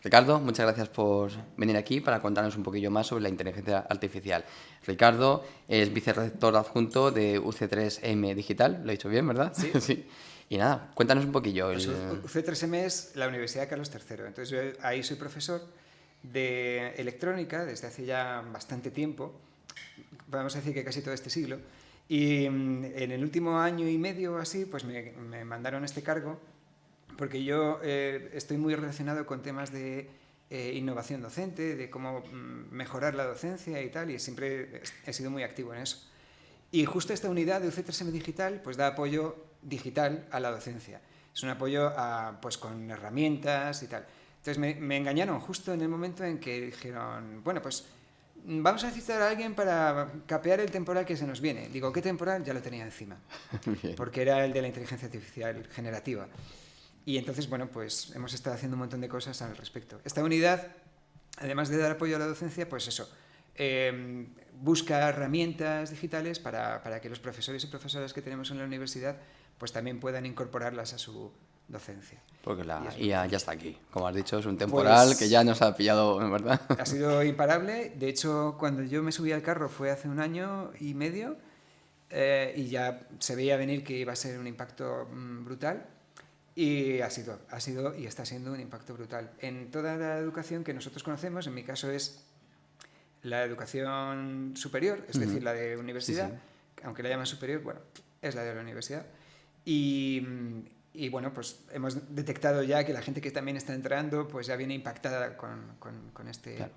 Ricardo, muchas gracias por venir aquí para contarnos un poquillo más sobre la inteligencia artificial. Ricardo es vicerrector adjunto de UC3M Digital, lo he dicho bien, ¿verdad? Sí. Sí. Y nada, cuéntanos un poquillo. Pues UC3M es la Universidad Carlos III. Entonces yo ahí soy profesor de electrónica desde hace ya bastante tiempo, vamos a decir que casi todo este siglo, y en el último año y medio o así, pues me mandaron este cargo porque yo estoy muy relacionado con temas de innovación docente, de cómo mejorar la docencia y tal, y siempre he sido muy activo en eso. Y justo esta unidad de UC3M Digital pues da apoyo digital a la docencia. Es un apoyo pues con herramientas y tal. Entonces me engañaron justo en el momento en que dijeron, bueno, pues vamos a necesitar a alguien para capear el temporal que se nos viene. Digo, ¿qué temporal? Ya lo tenía encima. Porque era el de la inteligencia artificial generativa. Y entonces, bueno, pues hemos estado haciendo un montón de cosas al respecto. Esta unidad, además de dar apoyo a la docencia, pues eso, busca herramientas digitales para que los profesores y profesoras que tenemos en la universidad pues también puedan incorporarlas a su docencia. Porque la IA ya está aquí. Como has dicho, es un temporal que ya nos ha pillado, ¿verdad? Ha sido imparable. De hecho, cuando yo me subí al carro fue hace 1 año y medio y ya se veía venir que iba a ser un impacto brutal. Y ha sido y está siendo un impacto brutal. En toda la educación que nosotros conocemos, en mi caso es la educación superior, es decir, la de universidad, sí. Aunque la llaman superior, bueno, es la de la universidad. Y bueno, pues hemos detectado ya que la gente que también está entrando, pues ya viene impactada con este... Claro.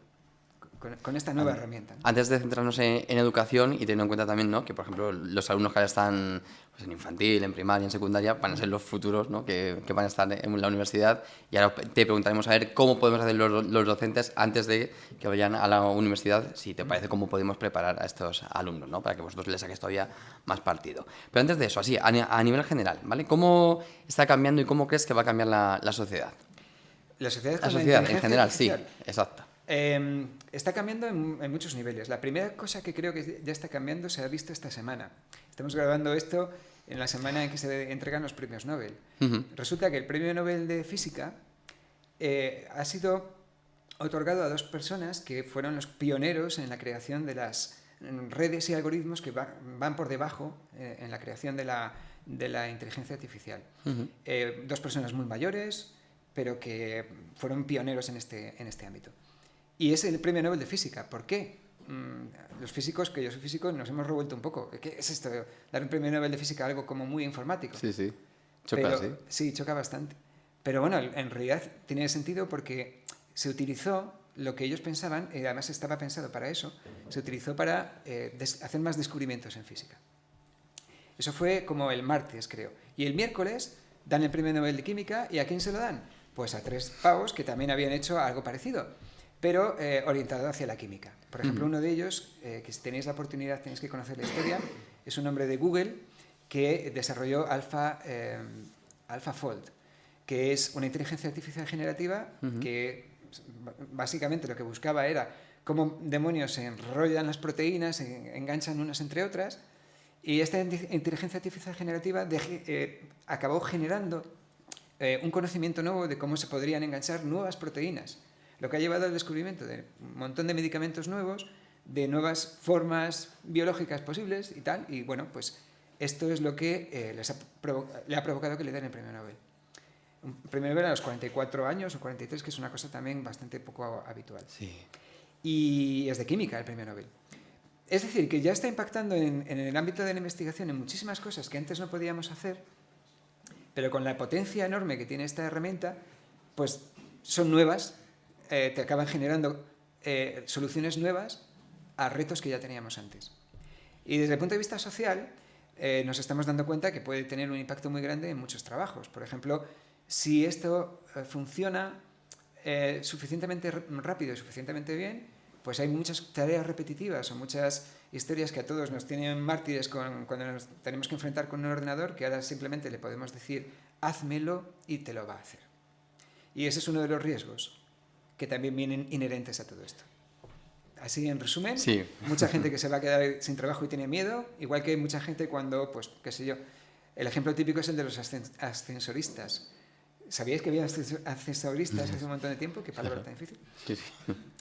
Con esta nueva herramienta, ¿no? Antes de centrarnos en educación y teniendo en cuenta también, ¿no?, que, por ejemplo, los alumnos que ahora están pues, en infantil, en primaria, en secundaria, van a ser los futuros, ¿no?, que van a estar en la universidad. Y ahora te preguntaremos a ver cómo podemos hacer los docentes antes de que vayan a la universidad, si te parece, cómo podemos preparar a estos alumnos, ¿no?, para que vosotros les saquéis todavía más partido. Pero antes de eso, así, a nivel general, ¿vale? ¿Cómo está cambiando y cómo crees que va a cambiar la sociedad? La sociedad, la sociedad en general, artificial. Sí, exacto. Está cambiando en muchos niveles. La primera cosa que creo que ya está cambiando se ha visto esta semana. Estamos grabando esto en la semana en que se entregan los premios Nobel. Resulta que el premio Nobel de Física ha sido otorgado a 2 personas que fueron los pioneros en la creación de las redes y algoritmos que van por debajo en la creación de la inteligencia artificial. 2 personas muy mayores, pero que fueron pioneros en este ámbito. Y es el premio Nobel de Física. ¿Por qué? Los físicos, que yo soy físico, nos hemos revuelto un poco. ¿Qué es esto? Dar un premio Nobel de Física a algo como muy informático. Sí, sí. Choca, sí. Sí, choca bastante. Pero bueno, en realidad tiene sentido porque se utilizó lo que ellos pensaban, y además estaba pensado para eso, se utilizó para hacer más descubrimientos en física. Eso fue como el martes, creo. Y el miércoles dan el premio Nobel de Química, ¿y a quién se lo dan? Pues a 3 pavos que también habían hecho algo parecido, pero orientado hacia la química. Por ejemplo, uno de ellos, que si tenéis la oportunidad tenéis que conocer la historia, es un hombre de Google que desarrolló AlphaFold, que es una inteligencia artificial generativa que básicamente lo que buscaba era cómo demonios se enrollan las proteínas, se enganchan unas entre otras, y esta inteligencia artificial generativa acabó generando un conocimiento nuevo de cómo se podrían enganchar nuevas proteínas, lo que ha llevado al descubrimiento de un montón de medicamentos nuevos, de nuevas formas biológicas posibles y tal. Y bueno, pues esto es lo que le ha provocado que le den el premio Nobel. Un premio Nobel a los 44 años o 43, que es una cosa también bastante poco habitual. Sí. Y es de química el premio Nobel. Es decir, que ya está impactando en el ámbito de la investigación en muchísimas cosas que antes no podíamos hacer, pero con la potencia enorme que tiene esta herramienta, pues son nuevas, te acaban generando soluciones nuevas a retos que ya teníamos antes. Y desde el punto de vista social, nos estamos dando cuenta que puede tener un impacto muy grande en muchos trabajos. Por ejemplo, si esto funciona suficientemente rápido y suficientemente bien, pues hay muchas tareas repetitivas o muchas historias que a todos nos tienen mártires cuando nos tenemos que enfrentar con un ordenador, que ahora simplemente le podemos decir, házmelo y te lo va a hacer. Y ese es uno de los riesgos que también vienen inherentes a todo esto. Así, en resumen, sí. Mucha gente que se va a quedar sin trabajo y tiene miedo, igual que mucha gente cuando, pues, qué sé yo, el ejemplo típico es el de los ascensoristas. ¿sabíais que había accesoristas hace un montón de tiempo? Qué palabra tan difícil. Sí, sí.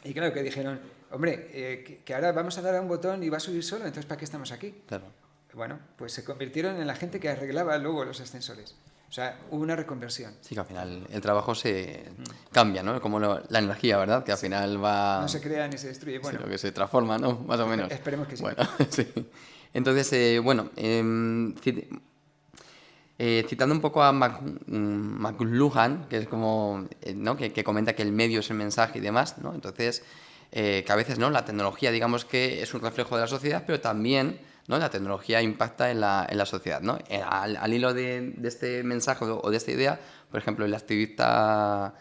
Y claro, que dijeron, hombre, que ahora vamos a dar a un botón y va a subir solo, entonces ¿para qué estamos aquí? Claro. Bueno, pues se convirtieron en la gente que arreglaba luego los ascensores. O sea, hubo una reconversión. Sí, que al final el trabajo se cambia, ¿no? Como la energía, ¿verdad? Que al final va... No se crea ni se destruye. Bueno, sino que se transforma, ¿no? Más o menos. esperemos que sí. Bueno, sí. Entonces, citando un poco a McLuhan, que es como, ¿no? que comenta que el medio es el mensaje y demás, ¿no? Entonces, que a veces, ¿no? La tecnología, digamos que es un reflejo de la sociedad, pero también, ¿no? La tecnología impacta en la sociedad, ¿no? Al hilo de este mensaje o de esta idea, por ejemplo, el activista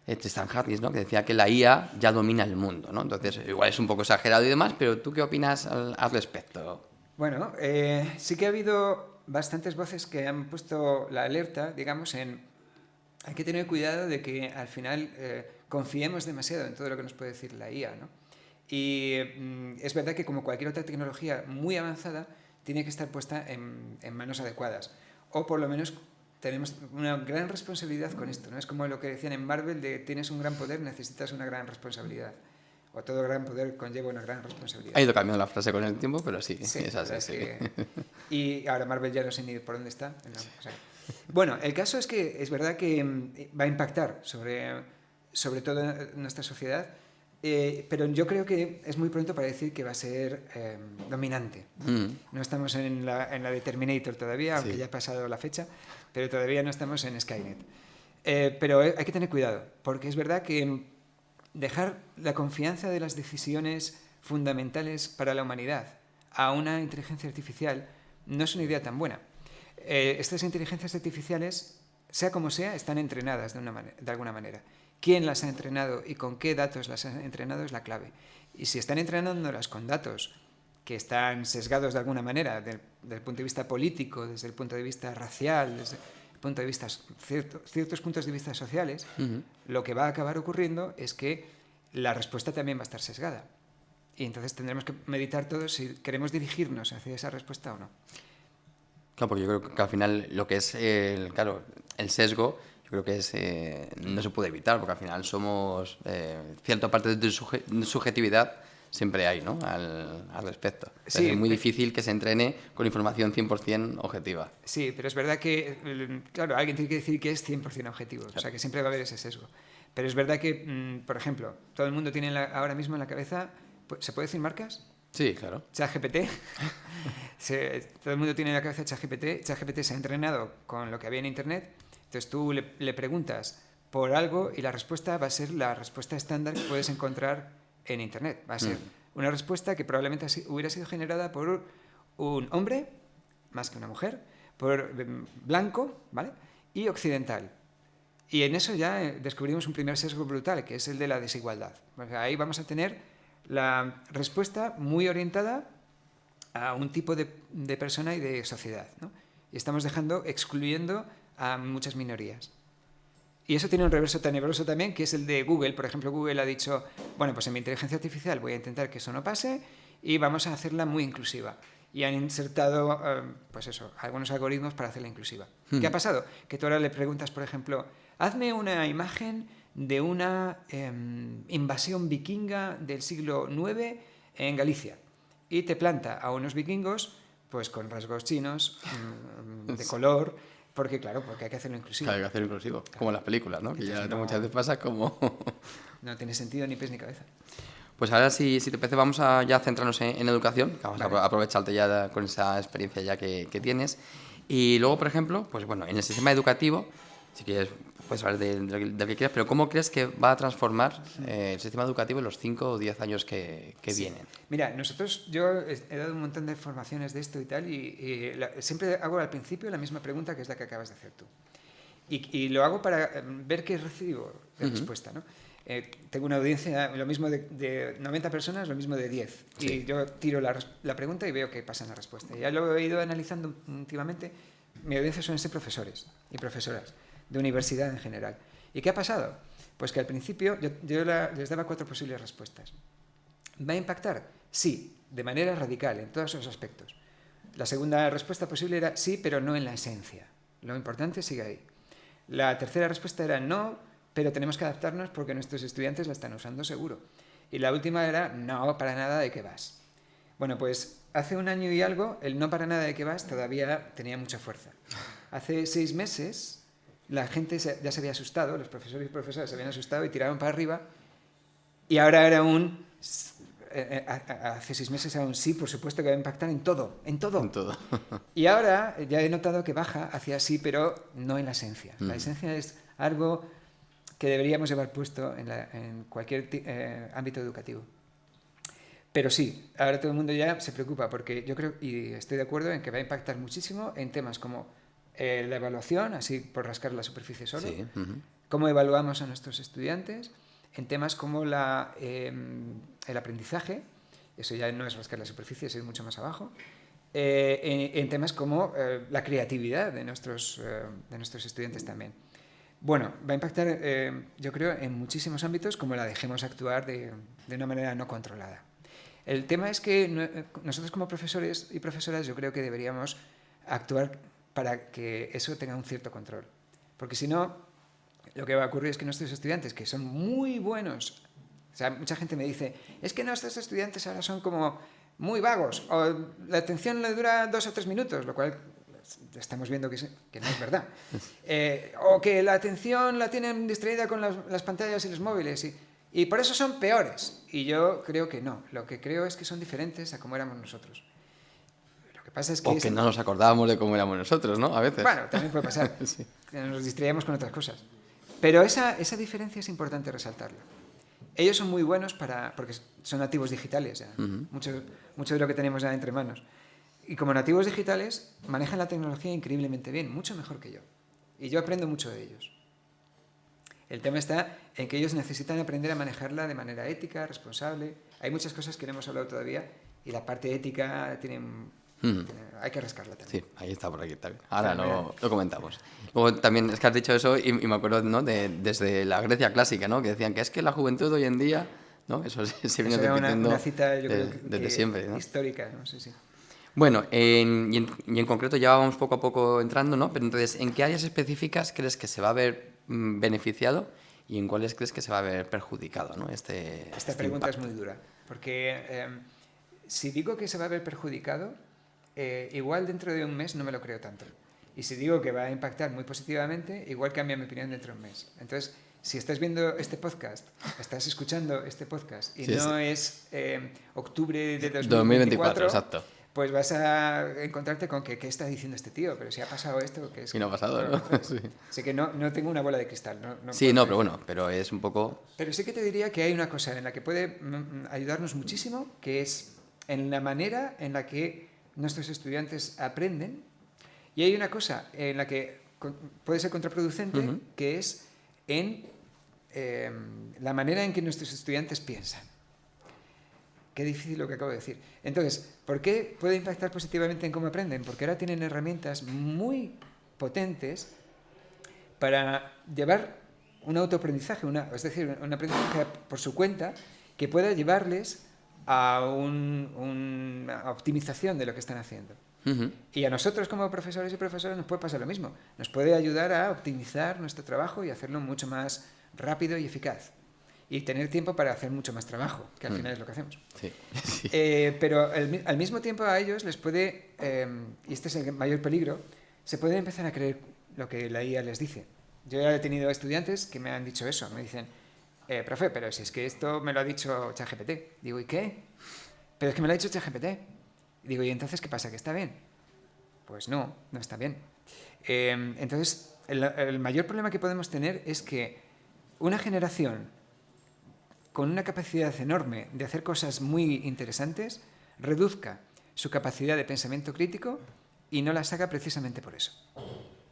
Tristan Harris, ¿no? Que decía que la IA ya domina el mundo, ¿no? Entonces, igual es un poco exagerado y demás, pero ¿tú qué opinas al respecto? Bueno, sí que ha habido bastantes voces que han puesto la alerta, digamos, en... Hay que tener cuidado de que al final confiemos demasiado en todo lo que nos puede decir la IA, ¿no? Y es verdad que como cualquier otra tecnología muy avanzada, tiene que estar puesta en manos adecuadas. O por lo menos tenemos una gran responsabilidad con esto, ¿no? Es como lo que decían en Marvel de tienes un gran poder, necesitas una gran responsabilidad. O todo gran poder conlleva una gran responsabilidad. Ha ido cambiando la frase con el tiempo, pero sí, Sí, es así. Sí. Y ahora Marvel ya no sé ni por dónde está. No, o sea, bueno, el caso es que es verdad que va a impactar sobre todo nuestra sociedad, pero yo creo que es muy pronto para decir que va a ser dominante. No estamos en la de Terminator todavía, aunque ya ha pasado la fecha, pero todavía no estamos en Skynet. Pero hay que tener cuidado, porque es verdad que dejar la confianza de las decisiones fundamentales para la humanidad a una inteligencia artificial no es una idea tan buena. Estas inteligencias artificiales, sea como sea, están entrenadas de alguna manera. ¿Quién las ha entrenado y con qué datos las ha entrenado es la clave? Y si están entrenándolas con datos que están sesgados de alguna manera, desde el punto de vista político, desde el punto de vista racial, desde el punto de vista ciertos puntos de vista sociales, lo que va a acabar ocurriendo es que la respuesta también va a estar sesgada. Y entonces tendremos que meditar todos si queremos dirigirnos hacia esa respuesta o no. Claro, porque yo creo que al final lo que es el sesgo, yo creo que no se puede evitar, porque al final somos cierta parte de subjetividad siempre hay, ¿no? Al respecto. Sí, es muy difícil que se entrene con información 100% objetiva. Sí, pero es verdad que, claro, alguien tiene que decir que es 100% objetivo, claro. O sea, que siempre va a haber ese sesgo. Pero es verdad que, por ejemplo, todo el mundo tiene ahora mismo en la cabeza, ¿se puede decir marcas? Sí, claro. ChatGPT. Todo el mundo tiene en la cabeza ChatGPT. ChatGPT se ha entrenado con lo que había en Internet. Entonces tú le preguntas por algo y la respuesta va a ser la respuesta estándar que puedes encontrar en Internet. Va a ser una respuesta que probablemente hubiera sido generada por un hombre, más que una mujer, por blanco, ¿vale? Y occidental. Y en eso ya descubrimos un primer sesgo brutal, que es el de la desigualdad. Porque ahí vamos a tener la respuesta muy orientada a un tipo de persona y de sociedad, ¿no? Y estamos excluyendo a muchas minorías. Y eso tiene un reverso tenebroso también, que es el de Google. Por ejemplo, Google ha dicho, bueno, pues en mi inteligencia artificial voy a intentar que eso no pase y vamos a hacerla muy inclusiva. Y han insertado, pues eso, algunos algoritmos para hacerla inclusiva. ¿Qué ha pasado? Que tú ahora le preguntas, por ejemplo, hazme una imagen de una invasión vikinga del siglo IX en Galicia. Y te planta a unos vikingos, pues con rasgos chinos, de color, porque hay que hacerlo inclusivo. Claro, hay que hacerlo inclusivo, como en las películas, ¿no? Que ya muchas veces pasa como... No tiene sentido ni pies ni cabeza. Pues ahora, si te parece, vamos a ya centrarnos en educación, que vamos a aprovecharte ya con esa experiencia ya que tienes. Y luego, por ejemplo, pues bueno, en el sistema educativo, si quieres, puedes hablar de lo que quieras, pero ¿cómo crees que va a transformar el sistema educativo en los 5 o 10 años que vienen? Mira, yo he dado un montón de formaciones de esto y tal, y siempre hago al principio la misma pregunta que es la que acabas de hacer tú. Y lo hago para ver qué recibo de respuesta, ¿no? Tengo una audiencia, lo mismo de 90 personas, lo mismo de 10. Sí. Y yo tiro la pregunta y veo qué pasa en la respuesta. Ya lo he ido analizando últimamente. Mi audiencia suelen ser profesores y profesoras de universidad en general. ¿Y qué ha pasado? Pues que al principio yo les daba 4 posibles respuestas. ¿Va a impactar? Sí, de manera radical, en todos esos aspectos. La segunda respuesta posible era sí, pero no en la esencia. Lo importante sigue ahí. La tercera respuesta era no, pero tenemos que adaptarnos porque nuestros estudiantes la están usando seguro. Y la última era no, para nada, ¿de qué vas? Bueno, pues hace un año y algo, el no para nada, ¿de qué vas? Todavía tenía mucha fuerza. Hace 6 meses, la gente ya se había asustado, los profesores y profesoras se habían asustado y tiraron para arriba, y ahora era hace 6 meses era un sí, por supuesto que va a impactar en todo, en todo. En todo. Y ahora ya he notado que baja hacia sí, pero no en la esencia. La esencia es algo que deberíamos llevar puesto en cualquier ámbito educativo. Pero sí, ahora todo el mundo ya se preocupa porque yo creo, y estoy de acuerdo en que va a impactar muchísimo en temas como la evaluación, así por rascar la superficie solo, Sí. cómo evaluamos a nuestros estudiantes, en temas como el aprendizaje, eso ya no es rascar la superficie, es ir mucho más abajo, en temas como la creatividad de nuestros estudiantes también. Bueno, va a impactar, yo creo, en muchísimos ámbitos como la dejemos actuar de una manera no controlada. El tema es que nosotros como profesores y profesoras yo creo que deberíamos actuar para que eso tenga un cierto control. Porque si no, lo que va a ocurrir es que nuestros estudiantes, que son muy buenos, o sea, mucha gente me dice, es que nuestros estudiantes ahora son como muy vagos, o la atención le dura 2 o 3 minutos, lo cual estamos viendo que no es verdad. O que la atención la tienen distraída con las pantallas y los móviles, y por eso son peores. Y yo creo que no. Lo que creo es que son diferentes a como éramos nosotros. Lo que pasa es que... O que no nos acordábamos de cómo éramos nosotros, ¿no? A veces. Bueno, también puede pasar. Sí. Que nos distraíamos con otras cosas. Pero esa diferencia es importante resaltarla. Ellos son muy buenos porque son nativos digitales ya. Mucho de lo que tenemos ya entre manos. Y como nativos digitales manejan la tecnología increíblemente bien, mucho mejor que yo. Y yo aprendo mucho de ellos. El tema está en que ellos necesitan aprender a manejarla de manera ética, responsable. Hay muchas cosas que no hemos hablado todavía y la parte ética hay que rascarla también. Sí, ahí está, por aquí también. Ahora lo comentamos. Luego también es que has dicho eso y me acuerdo, ¿no? desde la Grecia clásica, ¿no? Que decían que es que la juventud hoy en día, ¿no? Eso se viene repitiendo una cita, yo creo desde siempre, ¿no? Histórica, ¿no? Sí. Bueno, y en concreto ya vamos poco a poco entrando, ¿no? Pero entonces, ¿en qué áreas específicas crees que se va a ver beneficiado y en cuáles crees que se va a ver perjudicado, ¿no? Esta pregunta impacto. es muy dura, porque si digo que se va a ver perjudicado, igual dentro de un mes no me lo creo tanto. Y si digo que va a impactar muy positivamente, igual cambia mi opinión dentro de un mes. Entonces, si estás viendo este podcast, estás escuchando este podcast y es octubre de 2024, exacto. Pues vas a encontrarte con que ¿qué está diciendo este tío? Pero si ha pasado esto, que es... Y no ha pasado, ¿no? Sí. Sé que no tengo una bola de cristal. Pero bueno, pero es un poco... Pero sí que te diría que hay una cosa en la que puede ayudarnos muchísimo, que es en la manera en la que nuestros estudiantes aprenden, y hay una cosa en la que puede ser contraproducente, que es en la manera en que nuestros estudiantes piensan. Qué difícil lo que acabo de decir. Entonces, ¿por qué puede impactar positivamente en cómo aprenden? Porque ahora tienen herramientas muy potentes para llevar un autoaprendizaje, es decir, un aprendizaje por su cuenta que pueda llevarles a una optimización de lo que están haciendo. Y a nosotros como profesores y profesoras nos puede pasar lo mismo. Nos puede ayudar a optimizar nuestro trabajo y hacerlo mucho más rápido y eficaz. Y tener tiempo para hacer mucho más trabajo, que al final es lo que hacemos. Sí. Pero al mismo tiempo a ellos les puede, y este es el mayor peligro, se pueden empezar a creer lo que la IA les dice. Yo ya he tenido estudiantes que me han dicho eso, me dicen, profe, pero si es que esto me lo ha dicho ChatGPT. Digo, ¿y qué? Pero es que me lo ha dicho ChatGPT. Digo, ¿y entonces qué pasa? ¿Que está bien? Pues no está bien. Entonces, el mayor problema que podemos tener es que una generación con una capacidad enorme de hacer cosas muy interesantes, reduzca su capacidad de pensamiento crítico y no las haga precisamente por eso.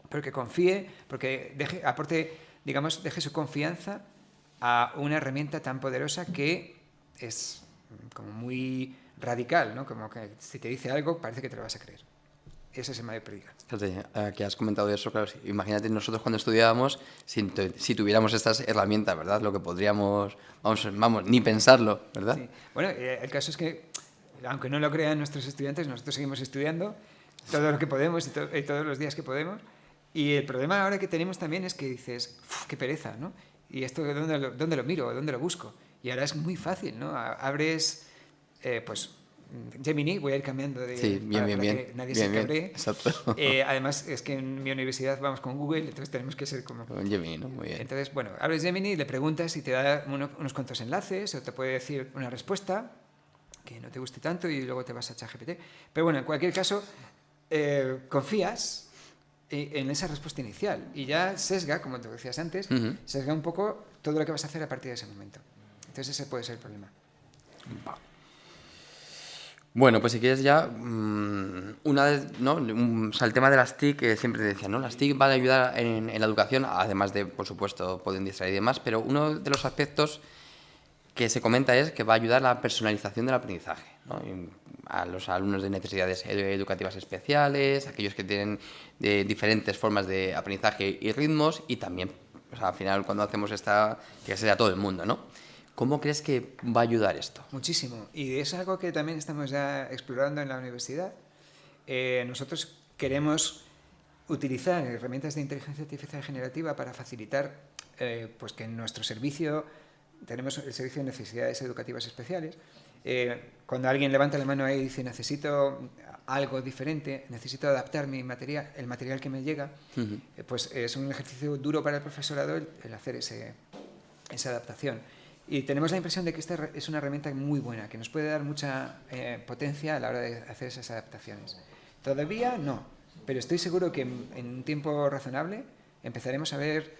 Porque confíe, porque deje su confianza a una herramienta tan poderosa que es como muy radical, ¿no? Como que si te dice algo parece que te lo vas a creer. Ese es el mayor peligro. Fíjate, que has comentado eso, claro, imagínate nosotros cuando estudiábamos, si tuviéramos estas herramientas, ¿verdad? Lo que podríamos, vamos, ni pensarlo, ¿verdad? Sí. Bueno, el caso es que, aunque no lo crean nuestros estudiantes, nosotros seguimos estudiando todo lo que podemos y todos los días que podemos, Y el problema ahora que tenemos también es que dices, "Uf, qué pereza, ¿no? ¿Y esto dónde lo miro? ¿Dónde lo busco?". Y ahora es muy fácil, ¿no? Abres, pues, Gemini, voy a ir cambiando Sí, bien, bien, para bien. que nadie Bien, se bien. cabree. Exacto. Además, es que en mi universidad vamos con Google, entonces tenemos que ser como... Con Gemini, ¿no? Muy bien. Entonces, bueno, abres Gemini, le preguntas y te da unos cuantos enlaces o te puede decir una respuesta que no te guste tanto y luego te vas a ChatGPT. Pero bueno, en cualquier caso, confías en esa respuesta inicial y ya sesga, como te decías antes, Ujú. sesga un poco todo lo que vas a hacer a partir de ese momento. Entonces ese puede ser el problema. Bueno, pues si quieres ya, una vez, ¿no? O sea, el tema de las TIC, que siempre te decía, ¿no? Las TIC van a ayudar en la educación, además de, por supuesto, pueden distraer y demás, pero uno de los aspectos que se comenta es que va a ayudar a la personalización del aprendizaje, ¿no? Y a los alumnos de necesidades educativas especiales, aquellos que tienen diferentes formas de aprendizaje y ritmos, y también, o sea, al final, cuando hacemos esta, que sea todo el mundo, ¿no? ¿Cómo crees que va a ayudar esto? Muchísimo. Y es algo que también estamos ya explorando en la universidad. Nosotros queremos utilizar herramientas de inteligencia artificial generativa para facilitar pues que en nuestro servicio, tenemos el servicio de necesidades educativas especiales, cuando alguien levanta la mano ahí y dice necesito algo diferente, necesito adaptar mi material, el material que me llega, pues es un ejercicio duro para el profesorado el hacer esa adaptación. Y tenemos la impresión de que esta es una herramienta muy buena, que nos puede dar mucha potencia a la hora de hacer esas adaptaciones. Todavía no, pero estoy seguro que en un tiempo razonable empezaremos a ver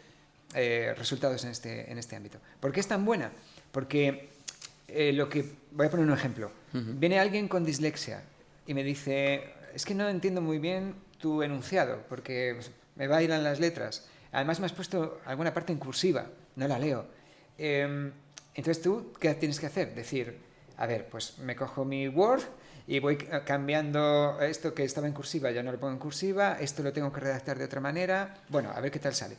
resultados en este ámbito. ¿Por qué es tan buena? Porque voy a poner un ejemplo. Viene alguien con dislexia y me dice, es que no entiendo muy bien tu enunciado, porque me bailan las letras. Además me has puesto alguna parte en cursiva, no la leo. Entonces tú, ¿qué tienes que hacer? Decir, a ver, pues me cojo mi Word y voy cambiando esto que estaba en cursiva, ya no lo pongo en cursiva, esto lo tengo que redactar de otra manera, bueno, a ver qué tal sale.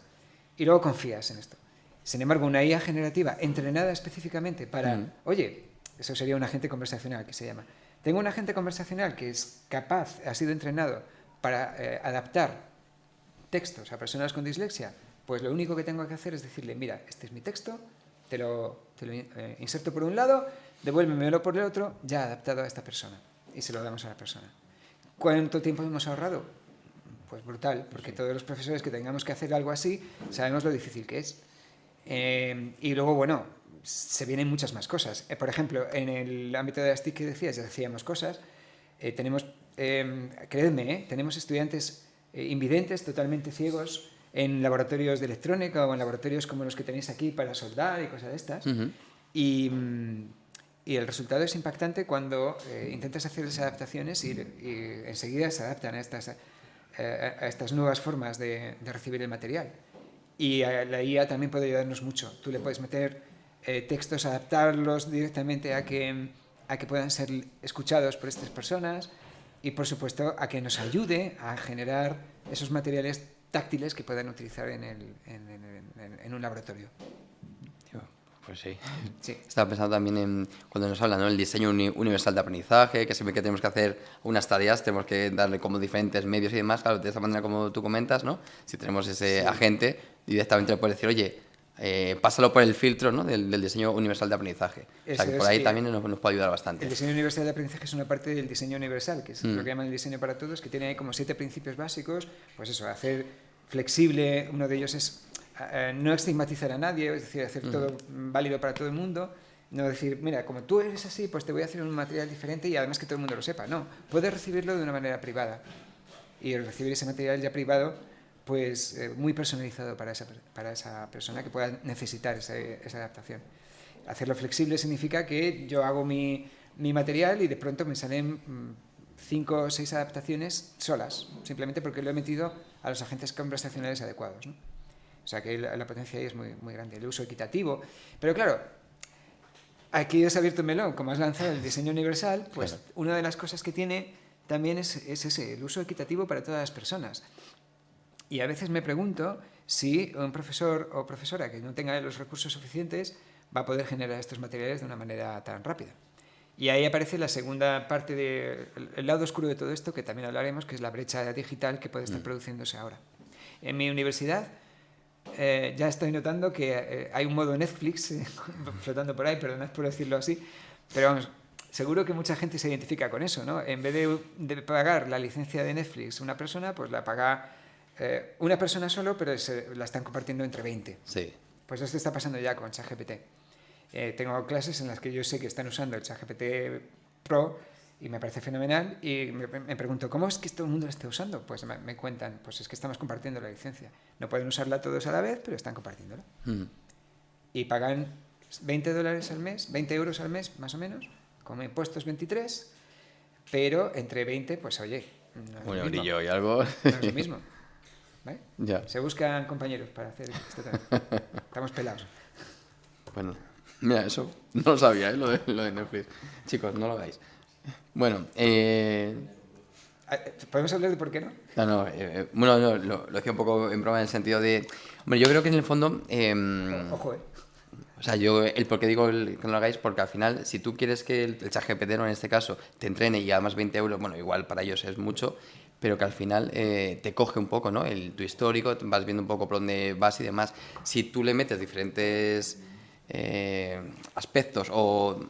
Y luego confías en esto. Sin embargo, una IA generativa entrenada específicamente para, oye, eso sería un agente conversacional que se llama. Tengo un agente conversacional que es capaz, ha sido entrenado para adaptar textos a personas con dislexia, pues lo único que tengo que hacer es decirle, mira, este es mi texto, te lo inserto por un lado, devuélvemelo por el otro, ya adaptado a esta persona. Y se lo damos a la persona. ¿Cuánto tiempo hemos ahorrado? Pues brutal, porque todos los profesores que tengamos que hacer algo así sabemos lo difícil que es. Y luego, bueno, se vienen muchas más cosas. Por ejemplo, en el ámbito de las TIC que decías, ya hacíamos cosas. Tenemos, creedme, tenemos estudiantes invidentes, totalmente ciegos, en laboratorios de electrónica o en laboratorios como los que tenéis aquí para soldar y cosas de estas. Y el resultado es impactante cuando intentas hacer esas adaptaciones y enseguida se adaptan a estas nuevas formas de recibir el material. Y la IA también puede ayudarnos mucho. Tú le puedes meter textos, adaptarlos directamente a que puedan ser escuchados por estas personas y, por supuesto, a que nos ayude a generar esos materiales táctiles que puedan utilizar en un laboratorio. Pues sí. Sí. Estaba pensando también en cuando nos hablan, ¿no? El diseño universal de aprendizaje, que siempre que tenemos que hacer unas tareas tenemos que darle como diferentes medios y demás. Claro, de esa manera como tú comentas, ¿no? Si tenemos ese agente, directamente le puedes decir, oye, pásalo por el filtro, ¿no? del diseño universal de aprendizaje. O sea, que por ahí también nos puede ayudar bastante. El diseño universal de aprendizaje es una parte del diseño universal, que es lo que llaman el diseño para todos, que tiene ahí como 7 principios básicos. Pues eso, hacer flexible, uno de ellos es no estigmatizar a nadie, es decir, hacer todo válido para todo el mundo. No decir, mira, como tú eres así, pues te voy a hacer un material diferente y además que todo el mundo lo sepa. No, puedes recibirlo de una manera privada. Y recibir ese material ya privado, pues muy personalizado para esa persona que pueda necesitar esa adaptación. Hacerlo flexible significa que yo hago mi material y de pronto me salen 5 o 6 adaptaciones solas, simplemente porque lo he metido a los agentes conversacionales adecuados, ¿no? O sea que la potencia ahí es muy, muy grande. El uso equitativo. Pero claro, aquí has abierto un melón. Como has lanzado el diseño universal, pues claro, una de las cosas que tiene también es ese, el uso equitativo para todas las personas. Y a veces me pregunto si un profesor o profesora que no tenga los recursos suficientes va a poder generar estos materiales de una manera tan rápida. Y ahí aparece la segunda parte el lado oscuro de todo esto, que también hablaremos, que es la brecha digital que puede estar produciéndose ahora. En mi universidad ya estoy notando que hay un modo Netflix flotando por ahí, perdonad por decirlo así, pero vamos, seguro que mucha gente se identifica con eso, ¿no? En vez de pagar la licencia de Netflix una persona, pues la paga una persona solo, pero la están compartiendo entre 20. Sí. Pues esto está pasando ya con ChatGPT. Tengo clases en las que yo sé que están usando el ChatGPT Pro y me parece fenomenal y me pregunto, ¿cómo es que todo el mundo lo está usando? Pues me cuentan, pues es que estamos compartiendo la licencia. No pueden usarla todos a la vez, pero están compartiéndola. Y pagan $20 al mes, 20 euros al mes más o menos, con impuestos 23, pero entre 20, pues oye, un eurillo y algo. No es lo mismo. ¿Vale? Ya. Se buscan compañeros para hacer esto también. Estamos pelados. Bueno, mira, eso no lo sabía, lo de Netflix. Chicos, no lo hagáis. Bueno, ¿podemos hablar de por qué no? No, bueno, no, lo decía un poco en broma en el sentido de... Hombre, yo creo que en el fondo... Ojo, O sea, yo el por qué digo que no lo hagáis, porque al final, si tú quieres que el ChatGPT, en este caso, te entrene y además 20 euros, bueno, igual para ellos es mucho, pero que al final te coge un poco, ¿no? Tu histórico, vas viendo un poco por dónde vas y demás. Si tú le metes diferentes aspectos o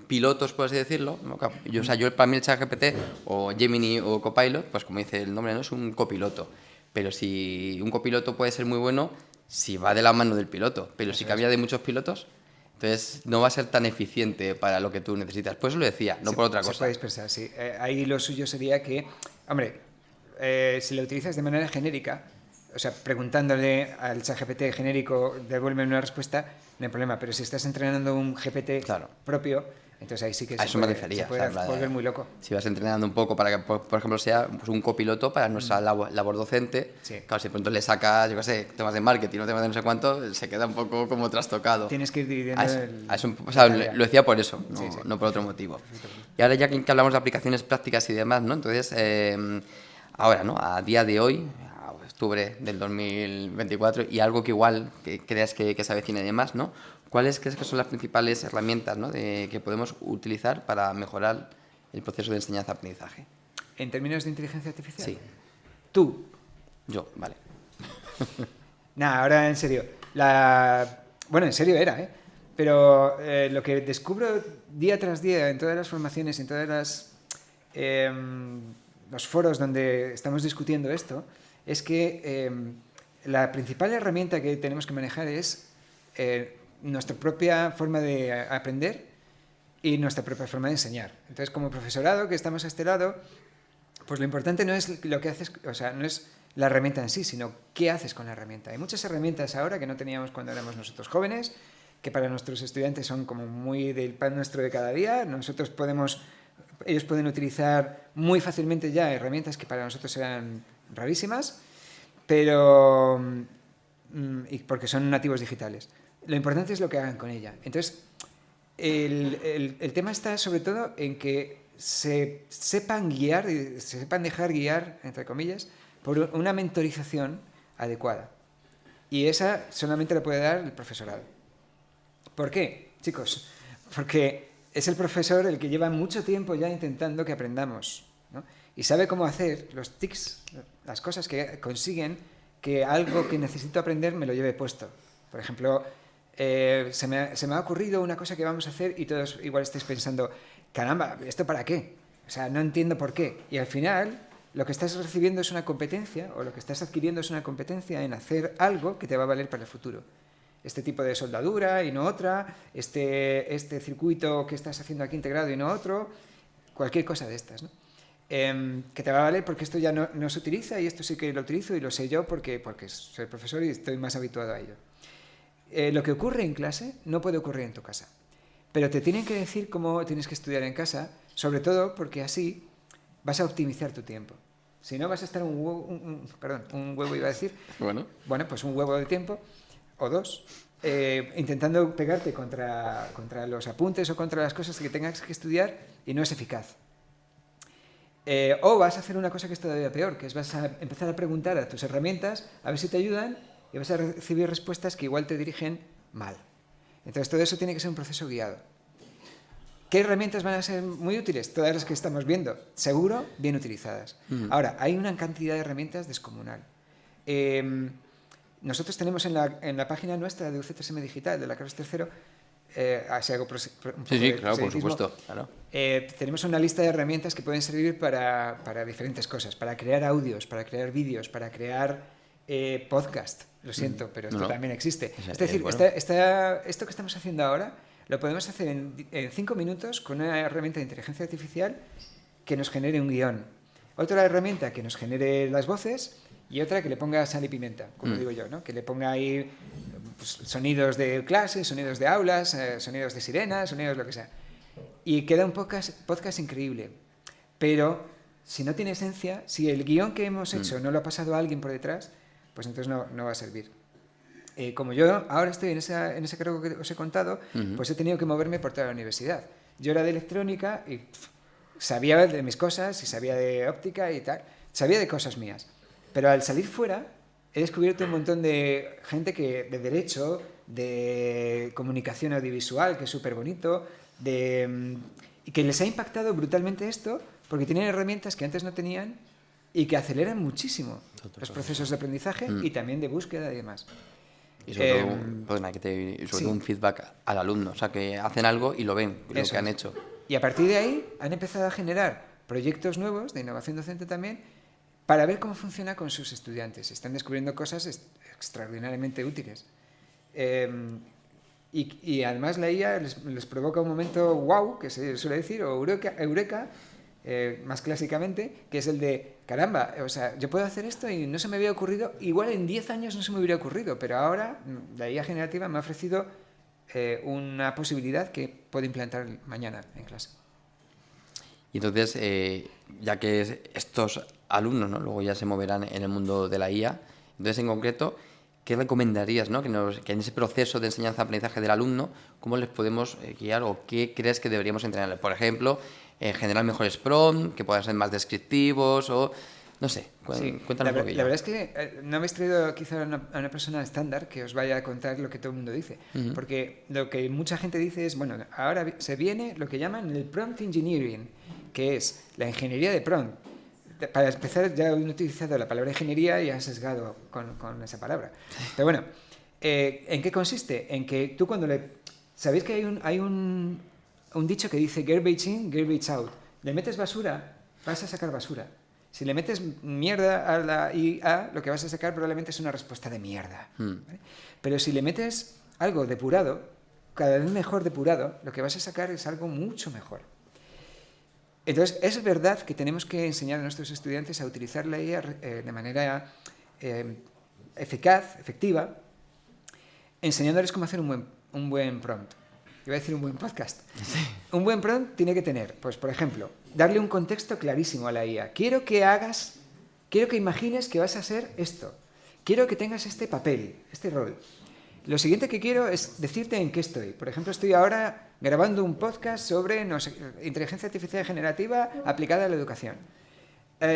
pilotos, por así decirlo, ¿no? O sea, para mí el ChatGPT o Gemini o Copilot, pues como dice el nombre, ¿no? Es un copiloto. Pero si un copiloto puede ser muy bueno si va de la mano del piloto, pero si cambia de muchos pilotos, entonces no va a ser tan eficiente para lo que tú necesitas. Pues eso lo decía, no por otra cosa. Se puede dispersar, sí. Ahí lo suyo sería que, hombre, si lo utilizas de manera genérica, o sea, preguntándole al ChatGPT genérico, devuélveme una respuesta, no hay problema, pero si estás entrenando un GPT propio, entonces ahí sí que se puede volver muy loco. Si vas entrenando un poco para que, por ejemplo, sea pues, un copiloto para nuestra labor docente, claro, si de pronto le sacas, yo qué sé, temas de marketing o temas de no sé cuánto, se queda un poco como trastocado. Tienes que ir dividiendo o sea, lo decía por eso, no por otro motivo. Y ahora ya que hablamos de aplicaciones prácticas y demás, ¿no? Entonces, ahora, ¿no? A día de hoy, a octubre del 2024, y algo que igual que creas que se avecina y demás, ¿no? ¿Cuáles crees que son las principales herramientas, ¿no? que podemos utilizar para mejorar el proceso de enseñanza-aprendizaje? ¿En términos de inteligencia artificial? Sí. Tú. Yo, vale. Nah, ahora en serio. Bueno, en serio era, ¿eh? Pero lo que descubro día tras día en todas las formaciones, en todas los foros donde estamos discutiendo esto, es que la principal herramienta que tenemos que manejar es nuestra propia forma de aprender y nuestra propia forma de enseñar. Entonces, como profesorado que estamos a este lado, pues lo importante no es lo que haces, o sea, no es la herramienta en sí, sino qué haces con la herramienta. Hay muchas herramientas ahora que no teníamos cuando éramos nosotros jóvenes, que para nuestros estudiantes son como muy del pan nuestro de cada día. Ellos pueden utilizar muy fácilmente ya herramientas que para nosotros eran rarísimas, pero porque son nativos digitales. Lo importante es lo que hagan con ella. Entonces, el tema está sobre todo en que se sepan guiar, se sepan dejar guiar, entre comillas, por una mentorización adecuada. Y esa solamente la puede dar el profesorado. ¿Por qué, chicos? Porque es el profesor el que lleva mucho tiempo ya intentando que aprendamos, ¿no? Y sabe cómo hacer los tics, las cosas que consiguen que algo que necesito aprender me lo lleve puesto. Por ejemplo, se me ha ocurrido una cosa que vamos a hacer y todos igual estáis pensando, caramba, ¿esto para qué? O sea, no entiendo por qué. Y al final, lo que estás recibiendo es una competencia, o lo que estás adquiriendo es una competencia en hacer algo que te va a valer para el futuro. Este tipo de soldadura y no otra, este circuito que estás haciendo aquí integrado y no otro, cualquier cosa de estas, ¿no? Que te va a valer porque esto ya no se utiliza y esto sí que lo utilizo y lo sé yo porque soy profesor y estoy más habituado a ello. Lo que ocurre en clase no puede ocurrir en tu casa, pero te tienen que decir cómo tienes que estudiar en casa, sobre todo porque así vas a optimizar tu tiempo. Si no, vas a estar un huevo iba a decir. Bueno, pues un huevo de tiempo, o dos, intentando pegarte contra los apuntes o contra las cosas que tengas que estudiar y no es eficaz. O vas a hacer una cosa que es todavía peor, que es vas a empezar a preguntar a tus herramientas a ver si te ayudan y vas a recibir respuestas que igual te dirigen mal. Entonces todo eso tiene que ser un proceso guiado. ¿Qué herramientas van a ser muy útiles? Todas las que estamos viendo, seguro, bien utilizadas. Ahora, hay una cantidad de herramientas descomunal. Nosotros tenemos en la página nuestra de UCTSM Digital, de la Carlos III, si hago un poco Sí, de claro, por proselitismo, supuesto. Claro. tenemos una lista de herramientas que pueden servir para diferentes cosas, para crear audios, para crear vídeos, para crear podcast. Lo siento, pero esto también existe. Es decir, bueno. esto que estamos haciendo ahora lo podemos hacer en 5 minutos con una herramienta de inteligencia artificial que nos genere un guión. Otra herramienta que nos genere las voces y otra que le ponga sal y pimienta, como digo yo, ¿no? Que le ponga ahí pues, sonidos de clase, sonidos de aulas, sonidos de sirenas, sonidos lo que sea. Y queda un podcast increíble. Pero si no tiene esencia, si el guión que hemos hecho no lo ha pasado a alguien por detrás, pues entonces no va a servir. Como yo ahora estoy en ese cargo que os he contado, pues he tenido que moverme por toda la universidad. Yo era de electrónica y sabía de mis cosas y sabía de óptica y tal, sabía de cosas mías. Pero al salir fuera he descubierto un montón de gente de derecho, de comunicación audiovisual, que es súper bonito, y que les ha impactado brutalmente esto porque tienen herramientas que antes no tenían y que aceleran muchísimo los procesos de aprendizaje y también de búsqueda y demás. Y sobre todo un feedback al alumno, o sea, que hacen algo y lo ven, lo que han hecho. Y a partir de ahí han empezado a generar proyectos nuevos de innovación docente también para ver cómo funciona con sus estudiantes. Están descubriendo cosas extraordinariamente útiles. Y además la IA les provoca un momento wow, que se suele decir, o eureka, más clásicamente, que es el de, caramba, o sea, yo puedo hacer esto y no se me había ocurrido, igual en 10 años no se me hubiera ocurrido, pero ahora la IA generativa me ha ofrecido una posibilidad que puedo implantar mañana en clase. Y entonces, ya que estos alumnos, ¿no?, luego ya se moverán en el mundo de la IA, entonces en concreto, ¿qué recomendarías, ¿no?, que en ese proceso de enseñanza-aprendizaje del alumno, cómo les podemos guiar o qué crees que deberíamos entrenarles? Por ejemplo, generar mejores prompts, que puedan ser más descriptivos o... No sé, cuéntanos un poquillo. La verdad es que no habéis traído quizá a una persona estándar que os vaya a contar lo que todo el mundo dice. Porque lo que mucha gente dice es, bueno, ahora se viene lo que llaman el prompt engineering, que es la ingeniería de prompt. Para empezar, ya he utilizado la palabra ingeniería y he sesgado con esa palabra. Pero bueno, ¿en qué consiste? En que tú cuando ¿sabéis que hay un dicho que dice garbage in, garbage out? Le metes basura, vas a sacar basura. Si le metes mierda a la IA, lo que vas a sacar probablemente es una respuesta de mierda. ¿Vale? Pero si le metes algo depurado, cada vez mejor depurado, lo que vas a sacar es algo mucho mejor. Entonces, es verdad que tenemos que enseñar a nuestros estudiantes a utilizar la IA de manera eficaz, efectiva, enseñándoles cómo hacer un buen prompt. Iba a decir un buen podcast. Sí. Un buen prompt tiene que tener, pues por ejemplo, darle un contexto clarísimo a la IA. Quiero que imagines que vas a hacer esto. Quiero que tengas este papel, este rol. Lo siguiente que quiero es decirte en qué estoy. Por ejemplo, estoy ahora grabando un podcast sobre inteligencia artificial generativa aplicada a la educación.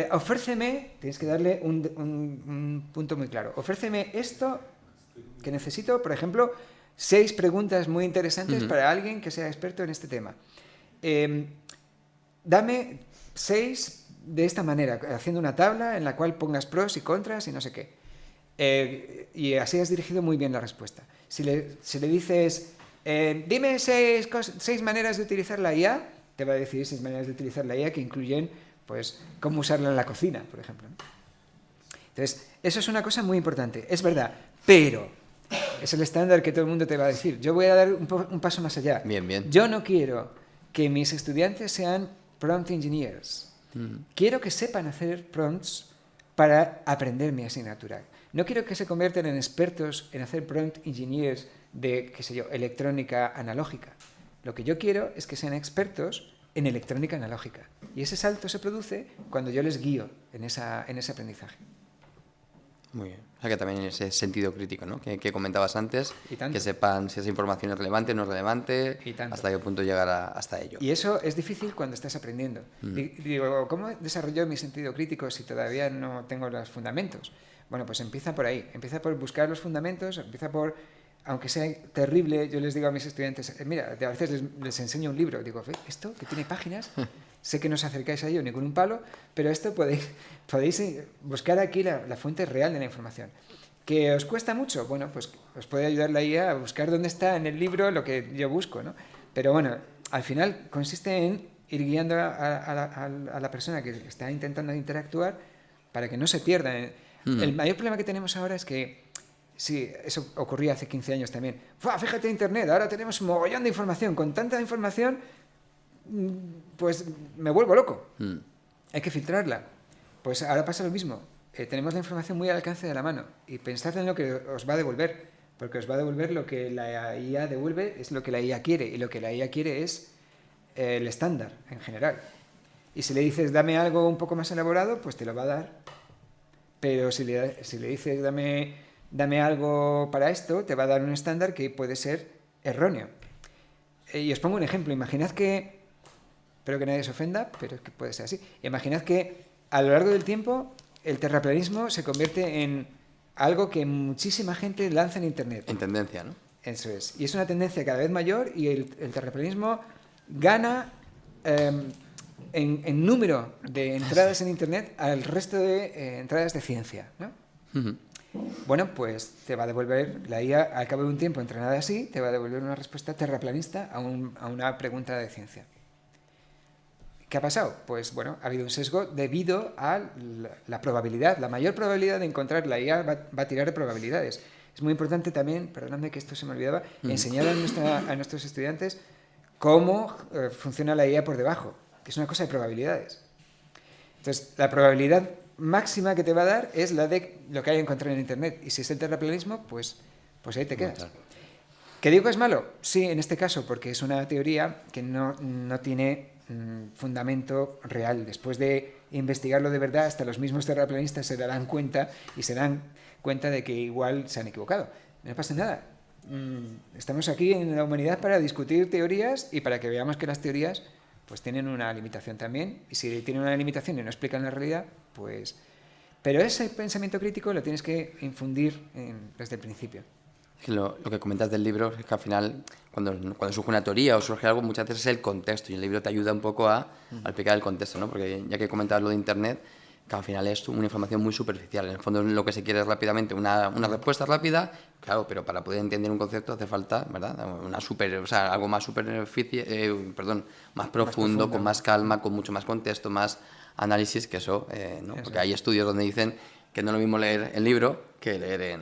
Ofréceme, tienes que darle un punto muy claro. Ofréceme esto que necesito, por ejemplo, 6 preguntas muy interesantes para alguien que sea experto en este tema. Dame 6 de esta manera, haciendo una tabla en la cual pongas pros y contras y no sé qué. Y así has dirigido muy bien la respuesta. Si le dices, dime 6 maneras de utilizar la IA, te va a decir 6 maneras de utilizar la IA que incluyen, pues, cómo usarla en la cocina, por ejemplo. Entonces, eso es una cosa muy importante. Es verdad, pero... es el estándar que todo el mundo te va a decir. Yo voy a dar un paso más allá. Bien. Yo no quiero que mis estudiantes sean prompt engineers. Quiero que sepan hacer prompts para aprender mi asignatura. No quiero que se conviertan en expertos en hacer prompt engineers de, qué sé yo, electrónica analógica. Lo que yo quiero es que sean expertos en electrónica analógica. Y ese salto se produce cuando yo les guío en ese aprendizaje. Muy bien. O sea que también en ese sentido crítico, ¿no?, que comentabas antes, que sepan si esa información es relevante o no es relevante, hasta qué punto llegar hasta ello. Y eso es difícil cuando estás aprendiendo. Digo, ¿cómo desarrollo mi sentido crítico si todavía no tengo los fundamentos? Bueno, pues empieza por ahí, empieza por buscar los fundamentos, empieza por, aunque sea terrible, yo les digo a mis estudiantes, mira, a veces les enseño un libro, digo, ¿esto que tiene páginas? Sé que no os acercáis a ello ni con un palo, pero esto podéis buscar aquí la fuente real de la información. ¿Que os cuesta mucho? Bueno, pues os puede ayudar la IA a buscar dónde está en el libro lo que yo busco, ¿no? Pero bueno, al final consiste en ir guiando a la persona que está intentando interactuar para que no se pierda. El mayor problema que tenemos ahora es que, sí, eso ocurría hace 15 años también. Fíjate Internet, ahora tenemos un mogollón de información. Con tanta información, pues me vuelvo loco. Hay que filtrarla. Pues ahora pasa lo mismo. Tenemos la información muy al alcance de la mano y pensad en lo que os va a devolver, porque os va a devolver lo que la IA devuelve, es lo que la IA quiere, y lo que la IA quiere es el estándar en general. Y si le dices dame algo un poco más elaborado, pues te lo va a dar. Pero si le dices dame algo para esto, te va a dar un estándar que puede ser erróneo. Y os pongo un ejemplo. Imaginad que, espero que nadie se ofenda, pero es que puede ser así. Imaginad que a lo largo del tiempo el terraplanismo se convierte en algo que muchísima gente lanza en Internet. En tendencia, ¿no? Eso es. Y es una tendencia cada vez mayor y el terraplanismo gana en número de entradas en Internet al resto de entradas de ciencia, ¿no? Bueno, pues te va a devolver, la IA al cabo de un tiempo entrenada así, te va a devolver una respuesta terraplanista a una pregunta de ciencia. ¿Qué ha pasado? Pues bueno, ha habido un sesgo debido a la probabilidad, la mayor probabilidad de encontrar, la IA va a tirar de probabilidades. Es muy importante también, perdonadme que esto se me olvidaba, enseñar a nuestros estudiantes cómo funciona la IA por debajo, que es una cosa de probabilidades. Entonces, la probabilidad máxima que te va a dar es la de lo que hay encontrado en Internet. Y si es el terraplanismo, pues ahí te quedas. ¿Que digo que es malo? Sí, en este caso, porque es una teoría que no tiene fundamento real. Después de investigarlo de verdad, hasta los mismos terraplanistas se darán cuenta de que igual se han equivocado. No pasa nada. Estamos aquí en la humanidad para discutir teorías y para que veamos que las teorías pues tienen una limitación también, y si tienen una limitación y no explican la realidad, pues... Pero ese pensamiento crítico lo tienes que infundir desde el principio. Lo que comentas del libro es que al final, cuando surge una teoría o surge algo, muchas veces es el contexto, y el libro te ayuda un poco a explicar el contexto, ¿no? Porque ya que comentabas lo de Internet, que al final es una información muy superficial. En el fondo lo que se quiere es rápidamente una respuesta rápida, claro, pero para poder entender un concepto hace falta, ¿verdad? Algo más más profundo, con más calma, con mucho más contexto, más análisis, que eso, ¿no? Porque hay estudios donde dicen que no es lo mismo leer el libro que leer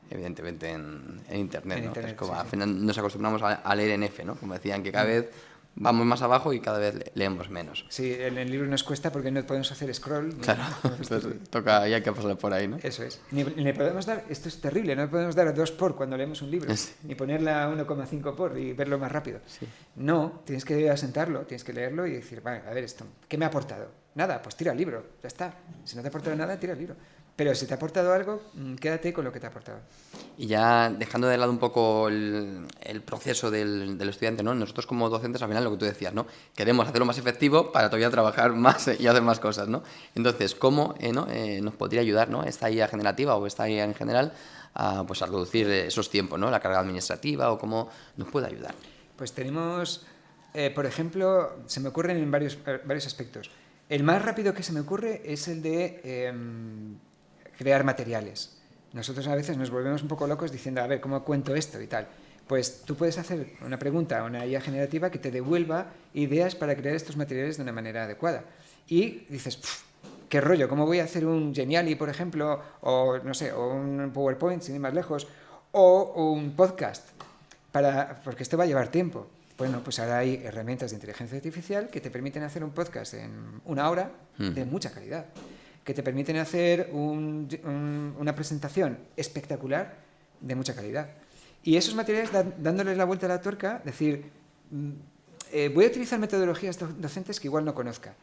evidentemente en Internet, ¿no? Internet, es como, sí, al final nos acostumbramos a leer en F, ¿no? Como decían, que cada vez vamos más abajo y cada vez leemos menos. Sí, en el libro nos cuesta porque no podemos hacer scroll. Claro, entonces toca, ya hay que pasar por ahí, ¿no? Eso es. Ni podemos dar, esto es terrible, no podemos dar a 2 por cuando leemos un libro, ni ponerla a 1,5 por y verlo más rápido. Sí. No, tienes que asentarlo, tienes que leerlo y decir, vale, a ver esto, ¿qué me ha aportado? Nada, pues tira el libro, ya está. Si no te ha aportado nada, tira el libro. Pero si te ha aportado algo, quédate con lo que te ha aportado. Y ya dejando de lado un poco el proceso del estudiante, ¿no? Nosotros como docentes, al final, lo que tú decías, ¿no? Queremos hacerlo más efectivo para todavía trabajar más y hacer más cosas, ¿no? Entonces, ¿cómo nos podría ayudar, ¿no? esta IA generativa o esta IA en general a reducir esos tiempos, ¿no? La carga administrativa, o cómo nos puede ayudar? Pues tenemos, por ejemplo, se me ocurren en varios aspectos. El más rápido que se me ocurre es el de crear materiales. Nosotros a veces nos volvemos un poco locos diciendo, a ver, ¿cómo cuento esto y tal? Pues tú puedes hacer una pregunta a una IA generativa que te devuelva ideas para crear estos materiales de una manera adecuada. Y dices, ¿qué rollo? ¿Cómo voy a hacer un Geniali, por ejemplo? O, no sé, o un PowerPoint, sin ir más lejos, o un podcast, porque esto va a llevar tiempo. Bueno, pues ahora hay herramientas de inteligencia artificial que te permiten hacer un podcast en 1 hora de mucha calidad, que te permiten hacer una presentación espectacular de mucha calidad. Y esos materiales, dándoles la vuelta a la tuerca, decir, voy a utilizar metodologías docentes que igual no conozca.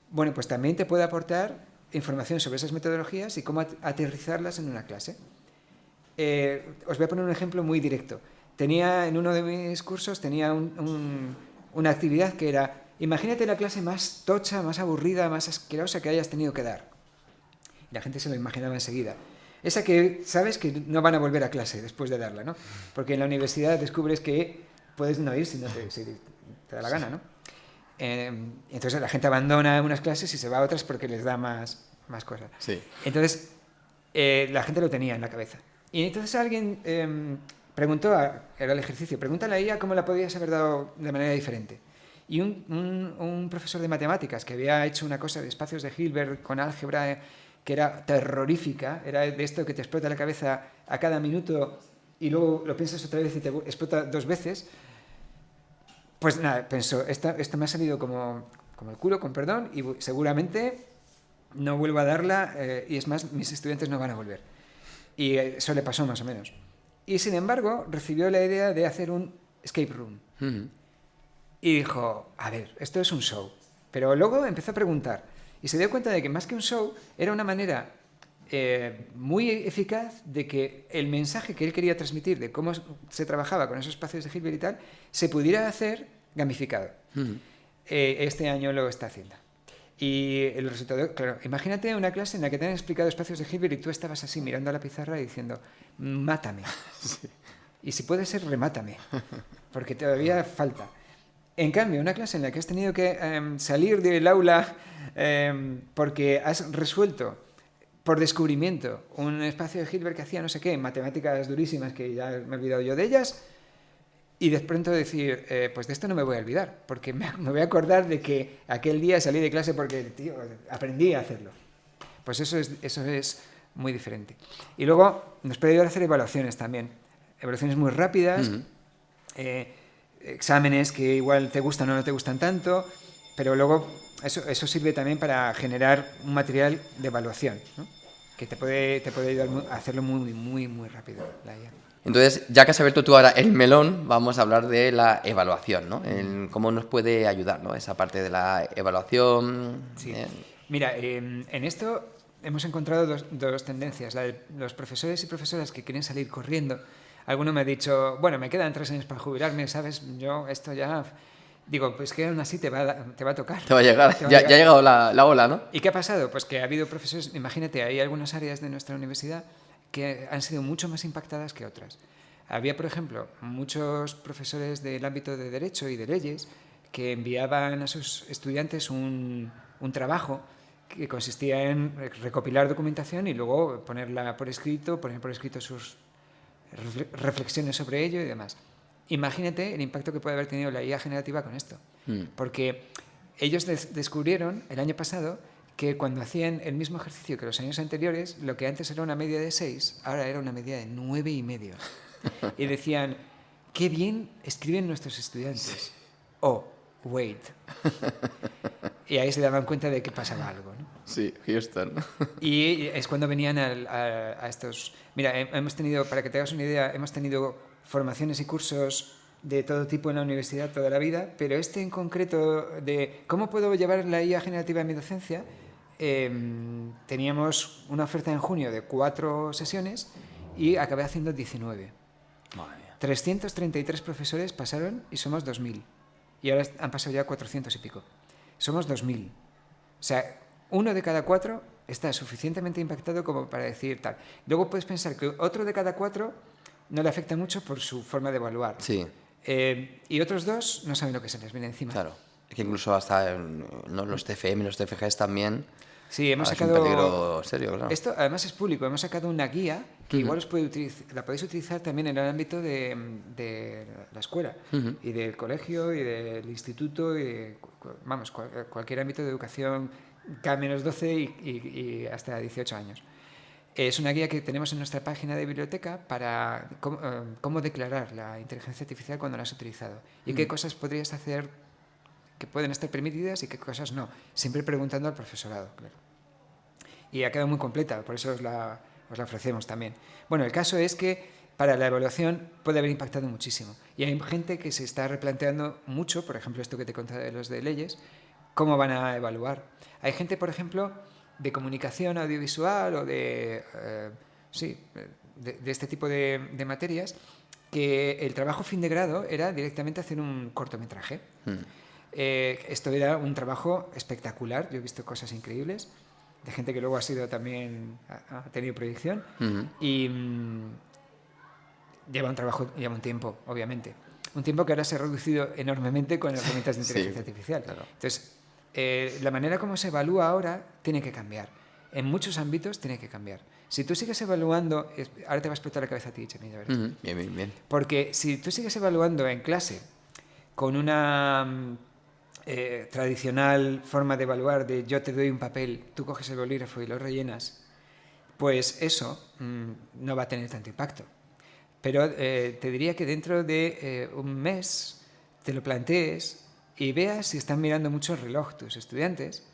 Bueno, pues también te puede aportar información sobre esas metodologías y cómo aterrizarlas en una clase. Os voy a poner un ejemplo muy directo. En uno de mis cursos tenía una actividad que era, imagínate la clase más tocha, más aburrida, más asquerosa que hayas tenido que dar. Y la gente se lo imaginaba enseguida. Esa que sabes que no van a volver a clase después de darla, ¿no? Porque en la universidad descubres que puedes no ir si te da la gana, ¿no? Entonces la gente abandona unas clases y se va a otras porque les da más cosas. Sí. Entonces la gente lo tenía en la cabeza. Y entonces alguien preguntó, era el ejercicio, pregúntale a ella cómo la podías haber dado de manera diferente. Y un profesor de matemáticas que había hecho una cosa de espacios de Hilbert con álgebra que era terrorífica, era de esto que te explota la cabeza a cada minuto y luego lo piensas otra vez y te explota 2 veces, pues nada, pensó, esto me ha salido como el culo, con perdón, y seguramente no vuelvo a darla, y es más, mis estudiantes no van a volver. Y eso le pasó más o menos. Y sin embargo, recibió la idea de hacer un escape room. Y dijo, a ver, esto es un show. Pero luego empezó a preguntar y se dio cuenta de que más que un show era una manera muy eficaz de que el mensaje que él quería transmitir de cómo se trabajaba con esos espacios de Hilbert y tal, se pudiera hacer gamificado. Este año lo está haciendo. Y el resultado, claro, imagínate una clase en la que te han explicado espacios de Hilbert y tú estabas así mirando a la pizarra y diciendo, mátame. Sí. Y si puede ser, remátame, porque todavía falta. En cambio, una clase en la que has tenido que salir del aula porque has resuelto por descubrimiento un espacio de Hilbert que hacía no sé qué, matemáticas durísimas que ya me he olvidado yo de ellas, y de pronto decir, pues de esto no me voy a olvidar, porque me voy a acordar de que aquel día salí de clase porque, tío, aprendí a hacerlo. Pues eso es muy diferente. Y luego nos puede ayudar a hacer evaluaciones también. Evaluaciones muy rápidas, exámenes que igual te gustan o no te gustan tanto, pero luego eso sirve también para generar un material de evaluación, ¿no? Que te puede ayudar a hacerlo muy, muy, muy rápido, la IA. Entonces, ya que has abierto tú ahora el melón, vamos a hablar de la evaluación, ¿no? ¿Cómo nos puede ayudar, ¿no? Esa parte de la evaluación. Sí. Mira, en esto hemos encontrado dos tendencias. La de los profesores y profesoras que quieren salir corriendo. Alguno me ha dicho, bueno, me quedan 3 años para jubilarme, ¿sabes? Yo esto ya... Digo, pues que aún así te va a tocar. Te va a llegar. Ya ha llegado la ola, ¿no? ¿Y qué ha pasado? Pues que ha habido profesores, imagínate, hay algunas áreas de nuestra universidad que han sido mucho más impactadas que otras. Había, por ejemplo, muchos profesores del ámbito de Derecho y de Leyes que enviaban a sus estudiantes un trabajo que consistía en recopilar documentación y luego poner por escrito sus reflexiones sobre ello y demás. Imagínate el impacto que puede haber tenido la IA generativa con esto. Porque ellos descubrieron el año pasado que cuando hacían el mismo ejercicio que los años anteriores, lo que antes era una media de 6, ahora era una media de 9,5. Y decían, qué bien escriben nuestros estudiantes. Oh, wait. Y ahí se daban cuenta de que pasaba algo, ¿no? Sí, Houston. Y es cuando venían a estos... Mira, hemos tenido, para que te hagas una idea, hemos tenido formaciones y cursos de todo tipo en la universidad toda la vida, pero este en concreto de cómo puedo llevar la IA generativa en mi docencia, teníamos una oferta en junio de 4 sesiones y acabé haciendo 19. Madre mía. 333 profesores pasaron y somos 2.000. Y ahora han pasado ya 400 y pico. Somos 2.000. O sea, 1 de cada 4 está suficientemente impactado como para decir tal. Luego puedes pensar que otro de cada 4 no le afecta mucho por su forma de evaluar. Sí. Y otros 2 no saben lo que se les viene encima. Claro. Es que incluso hasta los TFM, los TFGs también. Sí, hemos sacado... Es un peligro serio, claro. Esto además es público. Hemos sacado una guía que igual la podéis utilizar también en el ámbito de la escuela y del colegio y del instituto y vamos, cualquier ámbito de educación K-12 y hasta 18 años. Es una guía que tenemos en nuestra página de biblioteca para cómo declarar la inteligencia artificial cuando la has utilizado y qué cosas podrías hacer que pueden estar permitidas y qué cosas no, siempre preguntando al profesorado, claro. Y ha quedado muy completa, por eso os la ofrecemos también. Bueno, el caso es que para la evaluación puede haber impactado muchísimo. Y hay gente que se está replanteando mucho, por ejemplo, esto que te contaba de los de leyes, cómo van a evaluar. Hay gente, por ejemplo, de comunicación audiovisual o de este tipo de materias, que el trabajo fin de grado era directamente hacer un cortometraje. Esto era un trabajo espectacular, yo he visto cosas increíbles, de gente que luego ha tenido proyección y lleva un tiempo, obviamente. Un tiempo que ahora se ha reducido enormemente con herramientas de inteligencia artificial. Claro. Entonces, la manera como se evalúa ahora tiene que cambiar. En muchos ámbitos tiene que cambiar. Si tú sigues evaluando, ahora te va a explotar la cabeza a ti, Chemi, ya verás. Bien. Porque si tú sigues evaluando en clase con una tradicional forma de evaluar de yo te doy un papel, tú coges el bolígrafo y lo rellenas, pues eso no va a tener tanto impacto. Pero te diría que dentro de un mes te lo plantees y veas si están mirando mucho el reloj tus estudiantes,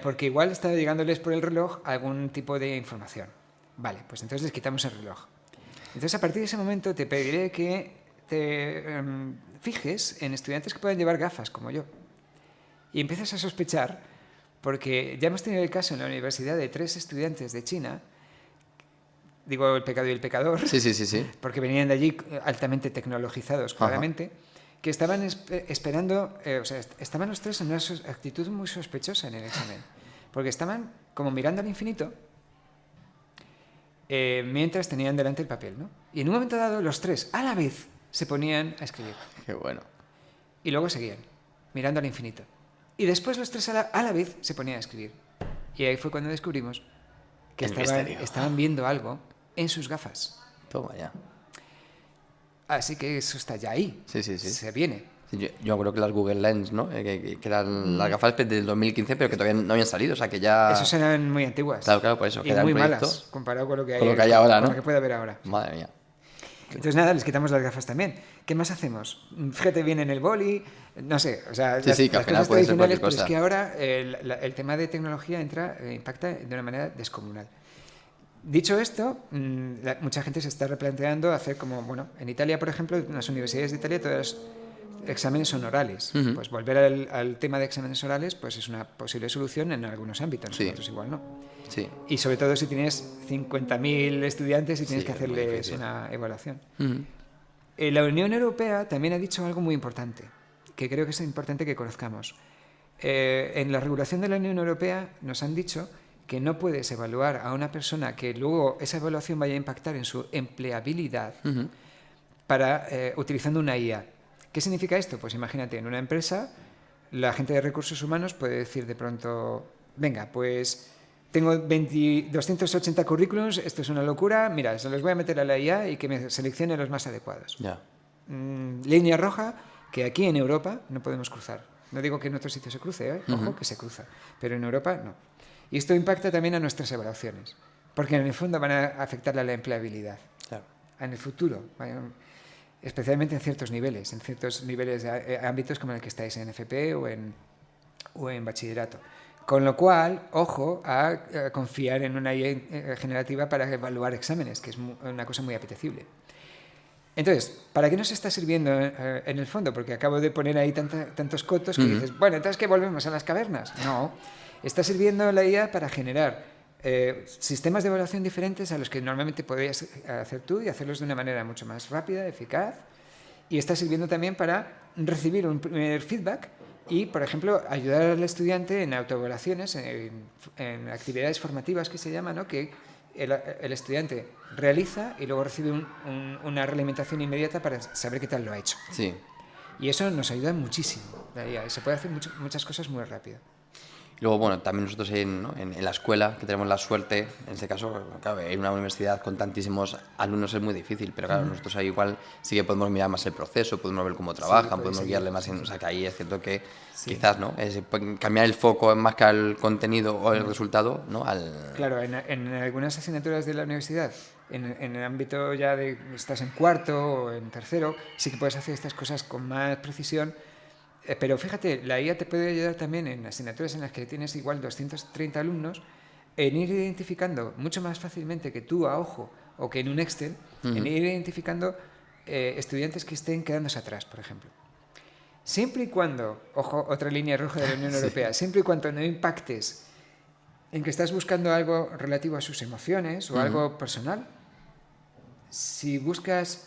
porque igual está llegándoles por el reloj algún tipo de información. Vale, pues entonces les quitamos el reloj. Entonces a partir de ese momento te pediré que te fijes en estudiantes que puedan llevar gafas, como yo. Y empiezas a sospechar, porque ya hemos tenido el caso en la universidad de 3 estudiantes de China, digo el pecado y el pecador, Sí. porque venían de allí altamente tecnologizados, claramente, que estaban esperando, o sea, estaban los 3 en una actitud muy sospechosa en el examen, porque estaban como mirando al infinito mientras tenían delante el papel, ¿no? Y en un momento dado los 3 a la vez se ponían a escribir. Qué bueno. Y luego seguían, mirando al infinito. Y después los 3 a la vez se ponían a escribir. Y ahí fue cuando descubrimos que estaban viendo algo en sus gafas. Toma ya. Así que eso está ya ahí. Sí. Se viene. Sí, yo creo que las Google Lens, ¿no? Que eran las gafas del 2015, pero que todavía no habían salido, o sea que ya... Esas eran muy antiguas. Claro, por eso. Y muy malas, comparado con lo que hay, ahora, ¿no? Con lo que puede haber ahora. Madre mía. Entonces nada, les quitamos las gafas también. ¿Qué más hacemos? Fíjate bien en el boli, no sé, o sea, que al final cosas puede ser tradicionales, cualquier pero es cosa. que ahora el tema de tecnología impacta de una manera descomunal. Dicho esto, mucha gente se está replanteando hacer como, bueno, en Italia, por ejemplo, en las universidades de Italia todos los exámenes son orales. Pues volver al tema de exámenes orales pues es una posible solución en algunos ámbitos, en otros igual no. Sí. Y sobre todo si tienes 50.000 estudiantes y tienes que hacerles una evaluación. La Unión Europea también ha dicho algo muy importante, que creo que es importante que conozcamos. En la regulación de la Unión Europea nos han dicho que no puedes evaluar a una persona que luego esa evaluación vaya a impactar en su empleabilidad utilizando una IA. ¿Qué significa esto? Pues imagínate, en una empresa, la gente de recursos humanos puede decir de pronto, venga, pues tengo 280 currículums, esto es una locura, mira, se los voy a meter a la IA y que me seleccione los más adecuados. Ya. Línea roja que aquí en Europa no podemos cruzar. No digo que en otros sitios se cruce, ojo, que se cruza, pero en Europa no. Y esto impacta también a nuestras evaluaciones, porque en el fondo van a afectar a la empleabilidad. Claro. En el futuro, especialmente en ciertos niveles de ámbitos como el que estáis en FP o en bachillerato. Con lo cual, ojo a confiar en una IA generativa para evaluar exámenes, que es una cosa muy apetecible. Entonces, ¿para qué nos está sirviendo en el fondo? Porque acabo de poner ahí tantos cotos que dices, bueno, entonces ¿qué volvemos a las cavernas? No, está sirviendo la IA para generar sistemas de evaluación diferentes a los que normalmente podrías hacer tú y hacerlos de una manera mucho más rápida, eficaz, y está sirviendo también para recibir un primer feedback y, por ejemplo, ayudar al estudiante en autoevaluaciones, en actividades formativas que se llaman, ¿no? Que el estudiante realiza y luego recibe una realimentación inmediata para saber qué tal lo ha hecho. Sí. Y eso nos ayuda muchísimo. Se puede hacer muchas cosas muy rápido. Y luego, bueno, también nosotros en la escuela, que tenemos la suerte, en este caso, claro, en una universidad con tantísimos alumnos es muy difícil, pero claro, nosotros ahí igual sí que podemos mirar más el proceso, podemos ver cómo trabajan, podemos guiarle más, o sea, que ahí es cierto que quizás, ¿no? Es cambiar el foco más que al contenido o el resultado, ¿no? Claro, en algunas asignaturas de la universidad, en el ámbito ya de estás en cuarto o en tercero, sí que puedes hacer estas cosas con más precisión. Pero fíjate, la IA te puede ayudar también en asignaturas en las que tienes igual 230 alumnos en ir identificando mucho más fácilmente que tú a ojo o que en un Excel, en ir identificando estudiantes que estén quedándose atrás, por ejemplo. Siempre y cuando, ojo, otra línea roja de la Unión Europea, siempre y cuando no impactes en que estás buscando algo relativo a sus emociones o algo personal, si buscas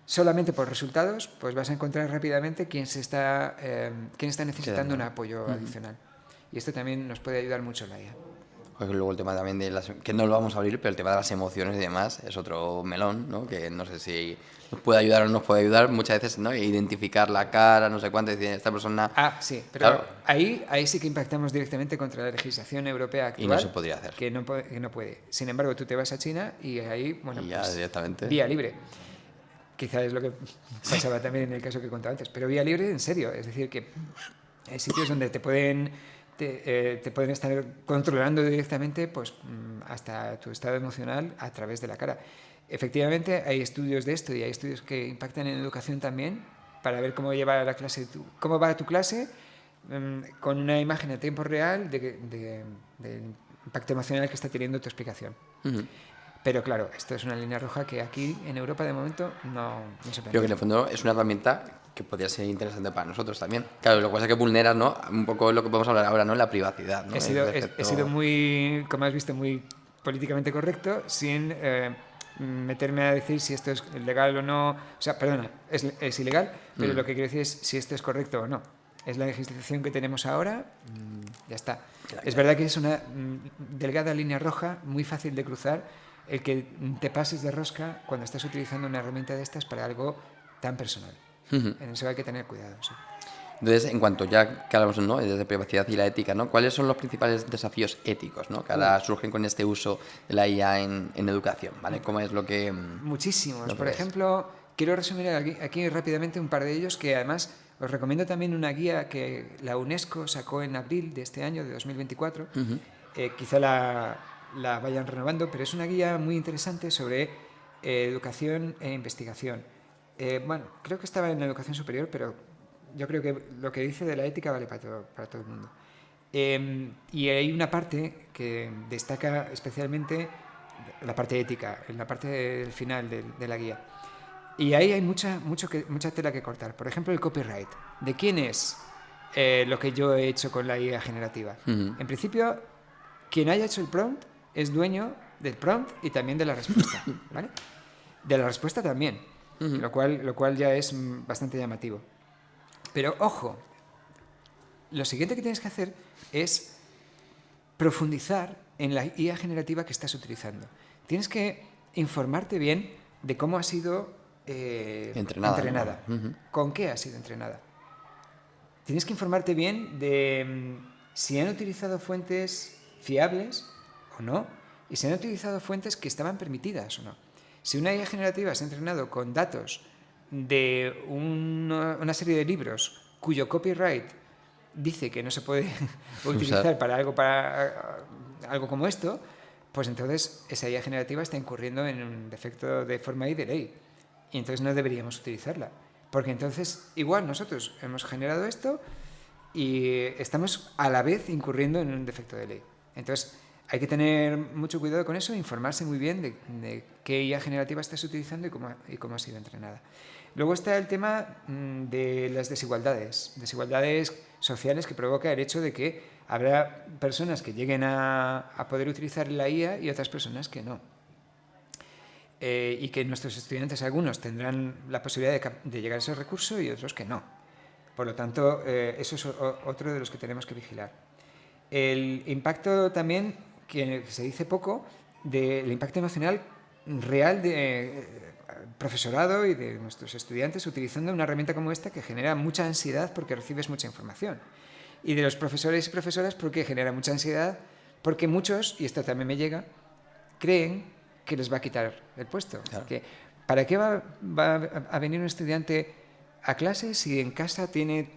solamente por resultados, pues vas a encontrar rápidamente quién está necesitando un apoyo adicional. Y esto también nos puede ayudar mucho la IA. Porque luego el tema también de las, que no lo vamos a abrir, pero el tema de las emociones y demás es otro melón, ¿no? Que no sé si nos puede ayudar o no nos puede ayudar muchas veces, ¿no? Identificar la cara, no sé cuánto, decir, esta persona... Ah, sí, pero Claro. ahí sí que impactamos directamente contra la legislación europea actual. Y no se podría hacer. Que no puede. Sin embargo, tú te vas a China y ahí, bueno, Y ya pues, directamente... vía libre. Quizá es lo que pasaba también en el caso que contaba antes. Pero vía libre en serio. Es decir, que hay sitios donde te pueden estar controlando directamente pues, hasta tu estado emocional a través de la cara. Efectivamente, hay estudios de esto y hay estudios que impactan en educación también para ver cómo lleva la clase, cómo va tu clase con una imagen a tiempo real del impacto emocional que está teniendo tu explicación. Uh-huh. Pero claro, esto es una línea roja que aquí en Europa de momento no se permite. Creo que en el fondo es una herramienta que podría ser interesante para nosotros también. Claro, lo que pasa es que vulnera, ¿no? Un poco lo que podemos hablar ahora, ¿no? La privacidad, ¿no? He sido muy, como has visto, muy políticamente correcto, sin meterme a decir si esto es legal o no. O sea, perdona, es ilegal, pero lo que quiero decir es si esto es correcto o no. Es la legislación que tenemos ahora, ya está. Es verdad que es una delgada línea roja, muy fácil de cruzar, el que te pases de rosca cuando estás utilizando una herramienta de estas para algo tan personal. En eso hay que tener cuidado, sí. Entonces, en cuanto ya que hablamos, ¿no?, de privacidad y la ética, ¿no?, ¿cuáles son los principales desafíos éticos, ¿no?, que ahora surgen con este uso de la IA en educación, ¿vale? ¿Cómo es lo que...? Muchísimos. Por ejemplo, quiero resumir aquí rápidamente un par de ellos que además os recomiendo también una guía que la UNESCO sacó en abril de este año, de 2024. Quizá la vayan renovando, pero es una guía muy interesante sobre educación e investigación. Bueno, creo que estaba en la educación superior, pero yo creo que lo que dice de la ética vale para todo el mundo. Y hay una parte que destaca especialmente la parte ética, en la parte del final de la guía. Y ahí hay mucha tela que cortar. Por ejemplo, el copyright. ¿De quién es lo que yo he hecho con la IA generativa? En principio, quien haya hecho el prompt es dueño del prompt y también de la respuesta, ¿vale? De la respuesta también, lo cual ya es bastante llamativo. Pero ojo, lo siguiente que tienes que hacer es profundizar en la IA generativa que estás utilizando. Tienes que informarte bien de cómo ha sido entrenada. ¿Con qué ha sido entrenada? Tienes que informarte bien de si han utilizado fuentes fiables o no, y si han utilizado fuentes que estaban permitidas o no. Si una IA generativa se ha entrenado con datos de una serie de libros cuyo copyright dice que no se puede utilizar para algo como esto, pues entonces esa IA generativa está incurriendo en un defecto de forma y de ley. Y entonces no deberíamos utilizarla. Porque entonces igual nosotros hemos generado esto y estamos a la vez incurriendo en un defecto de ley. Entonces hay que tener mucho cuidado con eso, informarse muy bien de qué IA generativa estás utilizando y cómo ha sido entrenada. Luego está el tema de las desigualdades sociales que provoca el hecho de que habrá personas que lleguen a poder utilizar la IA y otras personas que no. Y que nuestros estudiantes, algunos, tendrán la posibilidad de llegar a ese recurso y otros que no. Por lo tanto, eso es otro de los que tenemos que vigilar. El impacto también, que se dice poco, del impacto emocional real de profesorado y de nuestros estudiantes utilizando una herramienta como esta que genera mucha ansiedad porque recibes mucha información. Y de los profesores y profesoras porque genera mucha ansiedad porque muchos, y esto también me llega, creen que les va a quitar el puesto. Claro. ¿Para qué va a venir un estudiante a clase si en casa tiene